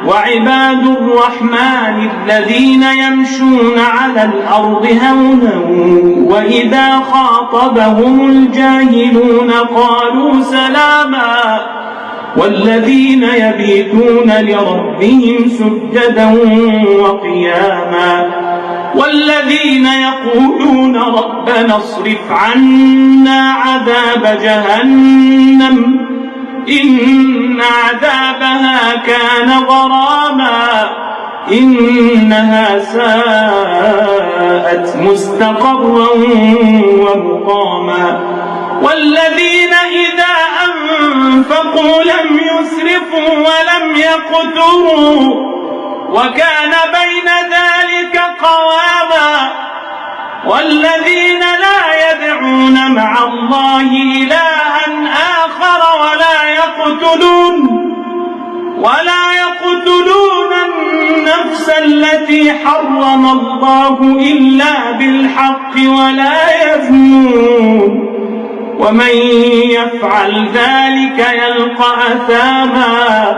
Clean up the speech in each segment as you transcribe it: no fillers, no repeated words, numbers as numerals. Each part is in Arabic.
وعباد الرحمن الذين يمشون على الأرض هونا وإذا خاطبهم الجاهلون قالوا سلاما والذين يبيتون لربهم سجدا وقياما والذين يقولون ربنا اصرف عنا عذاب جهنم إن عذابها كان غراما إنها ساءت مستقرا ومقاما والذين إذا أنفقوا لم يسرفوا ولم يقتروا وكان بين ذلك قواما والذين لا يدعون مع الله إلها آخر ولا يقتلون النفس التي حرم الله إلا بالحق ولا يزنون ومن يفعل ذلك يلقى أثاما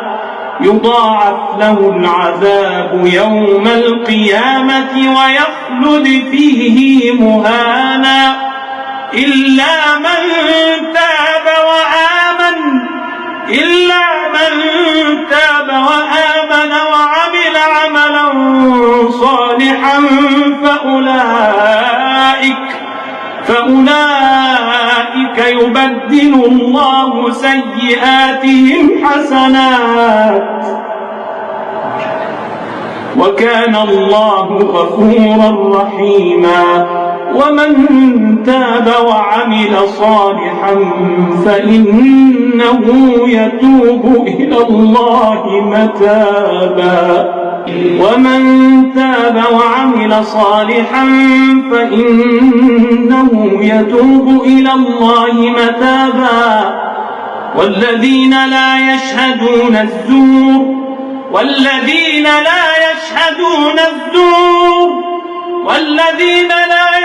يضاعف له العذاب يوم القيامة ويخلد فيه مهانا إلا من تاب وعمل عملا صالحا فأولئك يبدل الله سيئاتهم حسنات وكان الله غفورا رحيما ومن تاب وعمل صالحا فإنه يتوب إلى الله متابا والذين لا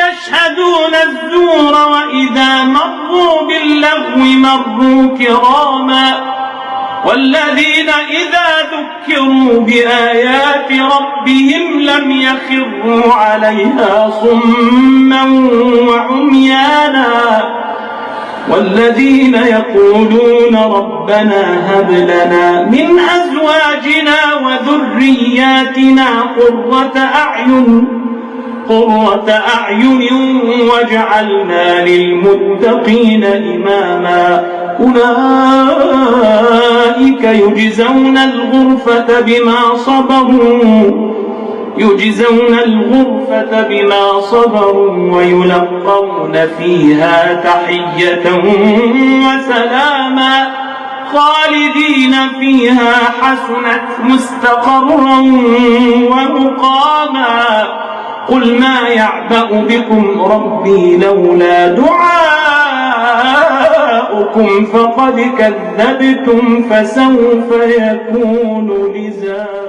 يشهدون الزور وإذا مروا باللغو مروا كراما والذين إذا ذكروا بآيات ربهم لم يخروا عليها صما وعميانا والذين يقولون ربنا هب لنا من أزواجنا وذرياتنا قرة أعين واجعلنا للمتقين إماما أولئك يجزون الغرفة بما صبروا ويلقون فيها تحية وسلاما خالدين فيها حسنت مستقرا ومقاما قل ما يعبأ بكم ربي لولا دعاؤكم فقد كذبتم فسوف يكون لزاما.